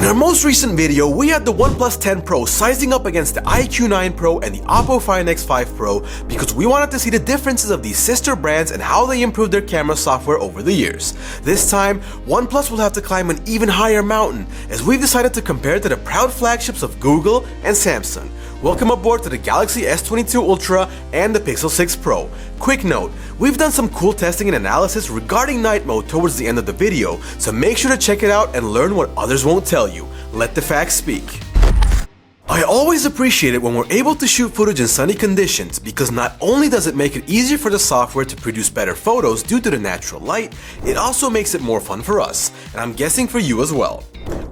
our most recent video, we had the OnePlus 10 Pro sizing up against the iQOO9 Pro and the Oppo Find X5 Pro because we wanted to see the differences of these sister brands and how they improved their camera software over the years. This time, OnePlus will have to climb an even higher mountain as we've decided to compare to the proud flagships of Google and Samsung. Welcome aboard to the Galaxy S22 Ultra and the Pixel 6 Pro. Quick note, we've done some cool testing and analysis regarding night mode towards the end of the video, so make sure to check it out and learn what others won't tell you. Let the facts speak. I always appreciate it when we're able to shoot footage in sunny conditions because not only does it make it easier for the software to produce better photos due to the natural light, it also makes it more fun for us, and I'm guessing for you as well.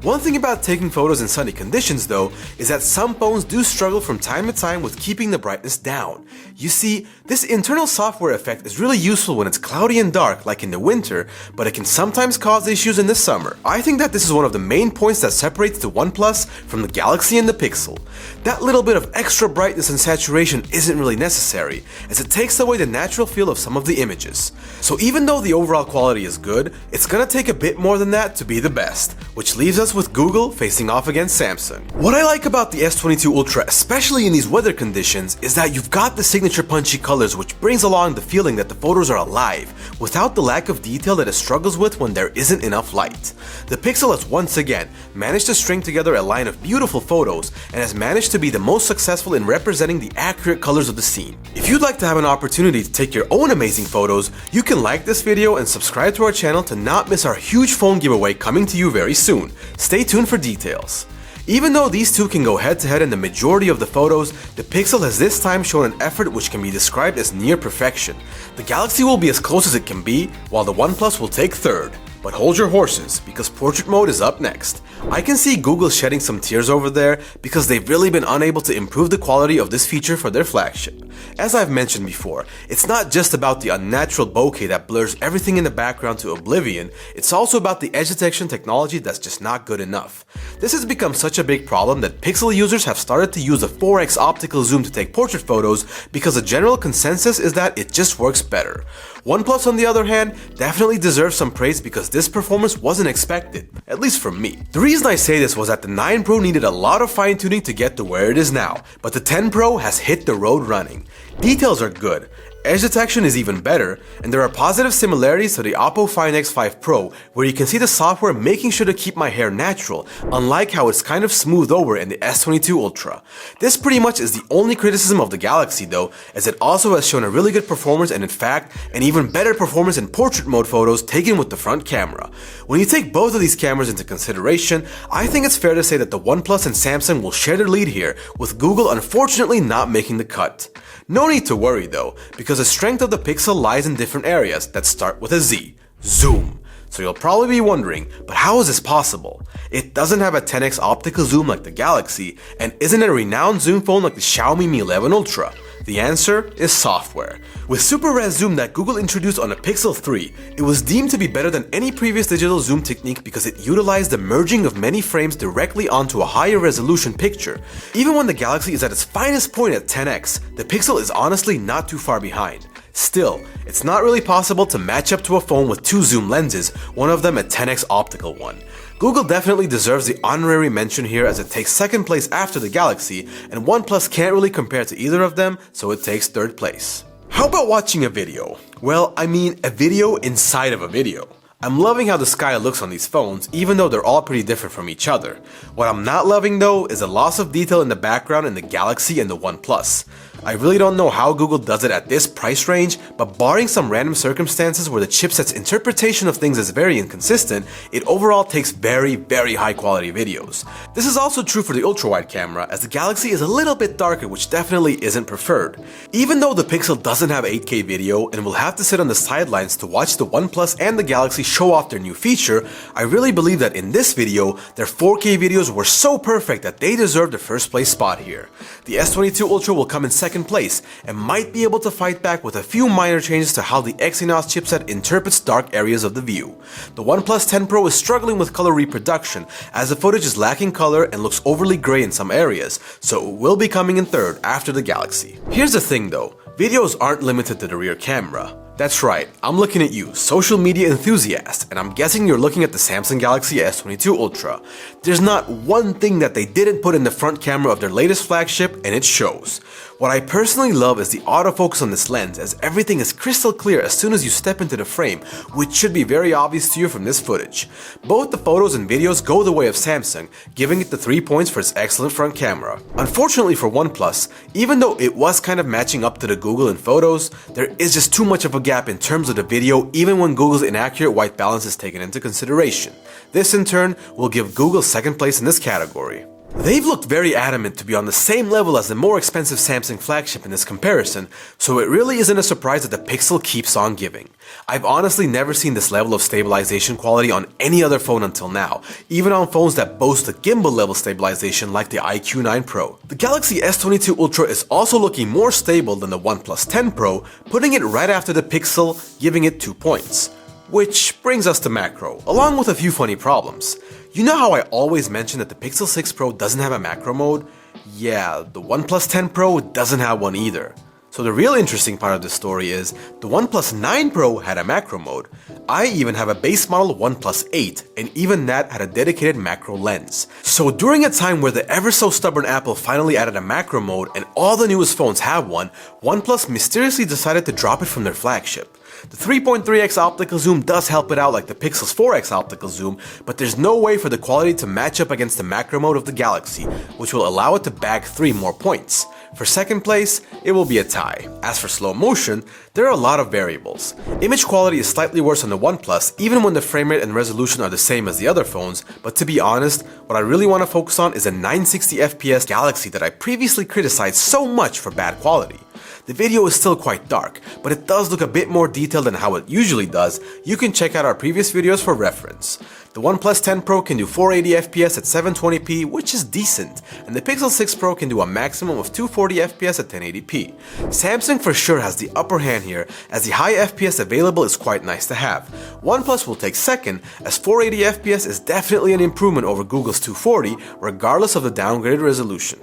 One thing about taking photos in sunny conditions though, is that some phones do struggle from time to time with keeping the brightness down. You see, this internal software effect is really useful when it's cloudy and dark like in the winter, but it can sometimes cause issues in the summer. I think that this is one of the main points that separates the OnePlus from the Galaxy and the Pixel. That little bit of extra brightness and saturation isn't really necessary, as it takes away the natural feel of some of the images. So even though the overall quality is good, it's gonna take a bit more than that to be the best, which leaves us with Google facing off against Samsung. What I like about the S22 Ultra, especially in these weather conditions, is that you've got the signature punchy colors which brings along the feeling that the photos are alive, without the lack of detail that it struggles with when there isn't enough light. The Pixel has once again managed to string together a line of beautiful photos and has managed to be the most successful in representing the accurate colors of the scene. If you'd like to have an opportunity to take your own amazing photos, you can like this video and subscribe to our channel to not miss our huge phone giveaway coming to you very soon. Stay tuned for details. Even though these two can go head to head in the majority of the photos, the Pixel has this time shown an effort which can be described as near perfection. The Galaxy will be as close as it can be, while the OnePlus will take third. But hold your horses, because portrait mode is up next. I can see Google shedding some tears over there because they've really been unable to improve the quality of this feature for their flagship. As I've mentioned before, it's not just about the unnatural bokeh that blurs everything in the background to oblivion, it's also about the edge detection technology that's just not good enough. This has become such a big problem that Pixel users have started to use a 4x optical zoom to take portrait photos because the general consensus is that it just works better. OnePlus, on the other hand, definitely deserves some praise because this performance wasn't expected, at least from me. The reason I say this was that the 9 Pro needed a lot of fine-tuning to get to where it is now, but the 10 Pro has hit the road running. Details are good, edge detection is even better, and there are positive similarities to the Oppo Find X5 Pro, where you can see the software making sure to keep my hair natural, unlike how it's kind of smoothed over in the S22 Ultra. This pretty much is the only criticism of the Galaxy though, as it also has shown a really good performance and in fact, an even better performance in portrait mode photos taken with the front camera. When you take both of these cameras into consideration, I think it's fair to say that the OnePlus and Samsung will share the lead here, with Google unfortunately not making the cut. No need to worry though, because the strength of the Pixel lies in different areas that start with a Z. Zoom. So you'll probably be wondering, but how is this possible? It doesn't have a 10x optical zoom like the Galaxy, and isn't a renowned zoom phone like the Xiaomi Mi 11 Ultra. The answer is software. With Super Res Zoom that Google introduced on the Pixel 3, it was deemed to be better than any previous digital zoom technique because it utilized the merging of many frames directly onto a higher resolution picture. Even when the Galaxy is at its finest point at 10x, the Pixel is honestly not too far behind. Still, it's not really possible to match up to a phone with 2 zoom lenses, one of them a 10x optical one. Google definitely deserves the honorary mention here as it takes second place after the Galaxy, and OnePlus can't really compare to either of them, so it takes third place. How about watching a video? Well, I mean a video inside of a video. I'm loving how the sky looks on these phones, even though they're all pretty different from each other. What I'm not loving though is the loss of detail in the background in the Galaxy and the OnePlus. I really don't know how Google does it at this price range, but barring some random circumstances where the chipset's interpretation of things is very inconsistent, it overall takes very high quality videos. This is also true for the ultra-wide camera, as the Galaxy is a little bit darker, which definitely isn't preferred. Even though the Pixel doesn't have 8K video and will have to sit on the sidelines to watch the OnePlus and the Galaxy show off their new feature, I really believe that in this video, their 4K videos were so perfect that they deserve the first place spot here. The S22 Ultra will come in second place and might be able to fight back with a few minor changes to how the Exynos chipset interprets dark areas of the view. The OnePlus 10 Pro is struggling with color reproduction as the footage is lacking color and looks overly gray in some areas, so it will be coming in third after the Galaxy. Here's the thing though, videos aren't limited to the rear camera. That's right, I'm looking at you, social media enthusiast, and I'm guessing you're looking at the Samsung Galaxy S22 Ultra. There's not one thing that they didn't put in the front camera of their latest flagship, and it shows. What I personally love is the autofocus on this lens, as everything is crystal clear as soon as you step into the frame, which should be very obvious to you from this footage. Both the photos and videos go the way of Samsung, giving it the 3 points for its excellent front camera. Unfortunately for OnePlus, even though it was kind of matching up to the Google in photos, there is just too much of a gap in terms of the video even when Google's inaccurate white balance is taken into consideration. This in turn will give Google second place in this category. They've looked very adamant to be on the same level as the more expensive Samsung flagship in this comparison, so it really isn't a surprise that the Pixel keeps on giving. I've honestly never seen this level of stabilization quality on any other phone until now, even on phones that boast the gimbal level stabilization like the iQOO 9 Pro. The Galaxy S22 Ultra is also looking more stable than the OnePlus 10 Pro, putting it right after the Pixel, giving it 2 points. Which brings us to macro, along with a few funny problems. You know how I always mention that the Pixel 6 Pro doesn't have a macro mode? Yeah, the OnePlus 10 Pro doesn't have one either. So the real interesting part of this story is, the OnePlus 9 Pro had a macro mode. I even have a base model OnePlus 8, and even that had a dedicated macro lens. So during a time where the ever so stubborn Apple finally added a macro mode and all the newest phones have one, OnePlus mysteriously decided to drop it from their flagship. The 3.3x optical zoom does help it out like the Pixel's 4x optical zoom, but there's no way for the quality to match up against the macro mode of the Galaxy, which will allow it to bag 3 more points. For second place, it will be a tie. As for slow motion, there are a lot of variables. Image quality is slightly worse on the OnePlus, even when the frame rate and resolution are the same as the other phones, but to be honest, what I really want to focus on is a 960 FPS Galaxy that I previously criticized so much for bad quality. The video is still quite dark, but it does look a bit more detailed than how it usually does. You can check out our previous videos for reference. The OnePlus 10 Pro can do 480 FPS at 720p, which is decent, and the Pixel 6 Pro can do a maximum of 240 FPS at 1080p. Samsung for sure has the upper hand here, as the high FPS available is quite nice to have. OnePlus will take second, as 480 FPS is definitely an improvement over Google's 240, regardless of the downgraded resolution.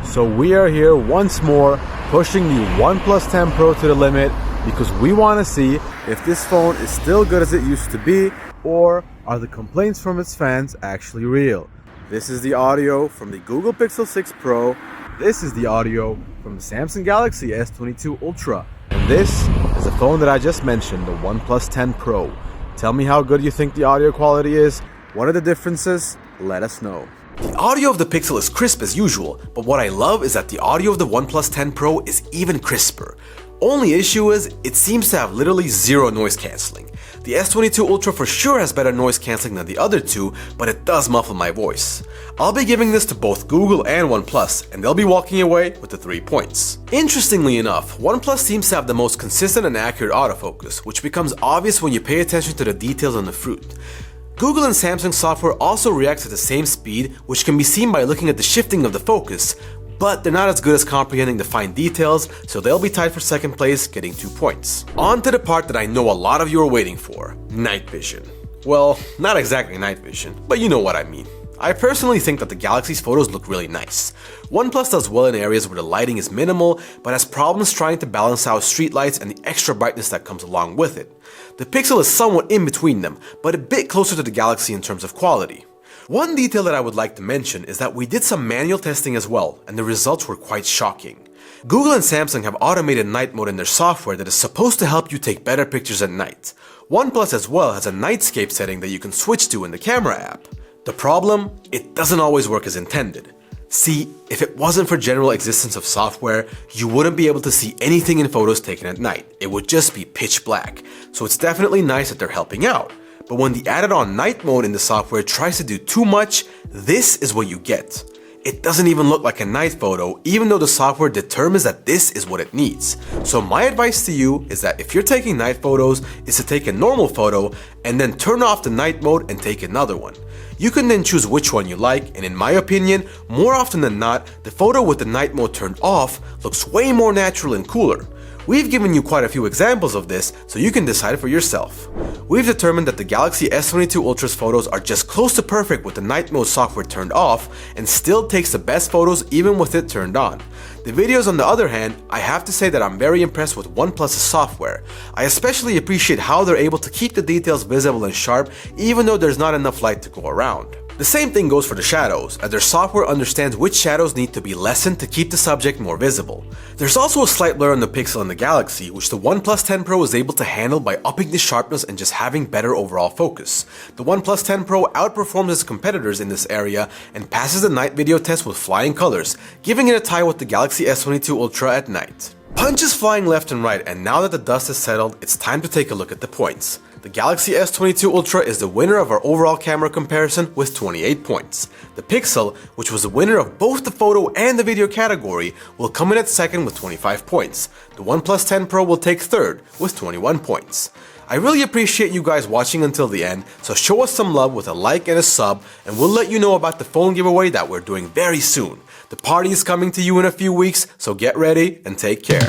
So we are here once more, pushing the OnePlus 10 Pro to the limit because we want to see if this phone is still good as it used to be, or are the complaints from its fans actually real. This is the audio from the Google Pixel 6 Pro, this is the audio from the Samsung Galaxy S22 Ultra, and this is the phone that I just mentioned, the OnePlus 10 Pro. Tell me how good you think the audio quality is, what are the differences, let us know. The audio of the Pixel is crisp as usual, but what I love is that the audio of the OnePlus 10 Pro is even crisper. Only issue is, it seems to have literally zero noise cancelling. The S22 Ultra for sure has better noise cancelling than the other two, but it does muffle my voice. I'll be giving this to both Google and OnePlus, and they'll be walking away with the 3 points. Interestingly enough, OnePlus seems to have the most consistent and accurate autofocus, which becomes obvious when you pay attention to the details on the fruit. Google and Samsung software also reacts at the same speed, which can be seen by looking at the shifting of the focus, but they're not as good as comprehending the fine details, so they'll be tied for second place, getting 2 points. On to the part that I know a lot of you are waiting for, night vision. Well, not exactly night vision, but you know what I mean. I personally think that the Galaxy's photos look really nice. OnePlus does well in areas where the lighting is minimal, but has problems trying to balance out street lights and the extra brightness that comes along with it. The Pixel is somewhat in between them, but a bit closer to the Galaxy in terms of quality. One detail that I would like to mention is that we did some manual testing as well, and the results were quite shocking. Google and Samsung have automated night mode in their software that is supposed to help you take better pictures at night. OnePlus as well has a nightscape setting that you can switch to in the camera app. The problem? It doesn't always work as intended. See, if it wasn't for general existence of software, you wouldn't be able to see anything in photos taken at night. It would just be pitch black. So it's definitely nice that they're helping out. But when the added on night mode in the software tries to do too much, this is what you get. It doesn't even look like a night photo, even though the software determines that this is what it needs. So my advice to you is that if you're taking night photos, is to take a normal photo and then turn off the night mode and take another one. You can then choose which one you like, and in my opinion, more often than not, the photo with the night mode turned off looks way more natural and cooler. We've given you quite a few examples of this, so you can decide for yourself. We've determined that the Galaxy S22 Ultra's photos are just close to perfect with the night mode software turned off and still takes the best photos even with it turned on. The videos, on the other hand, I have to say that I'm very impressed with OnePlus' software. I especially appreciate how they're able to keep the details visible and sharp even though there's not enough light to go around. The same thing goes for the shadows, as their software understands which shadows need to be lessened to keep the subject more visible. There's also a slight blur on the pixel in the Galaxy, which the OnePlus 10 Pro is able to handle by upping the sharpness and just having better overall focus. The OnePlus 10 Pro outperforms its competitors in this area and passes the night video test with flying colors, giving it a tie with the Galaxy S22 Ultra at night. Punch is flying left and right, and now that the dust has settled, it's time to take a look at the points. The Galaxy S22 Ultra is the winner of our overall camera comparison with 28 points. The Pixel, which was the winner of both the photo and the video category, will come in at second with 25 points. The OnePlus 10 Pro will take third with 21 points. I really appreciate you guys watching until the end, so show us some love with a like and a sub, and we'll let you know about the phone giveaway that we're doing very soon. The party is coming to you in a few weeks, so get ready and take care.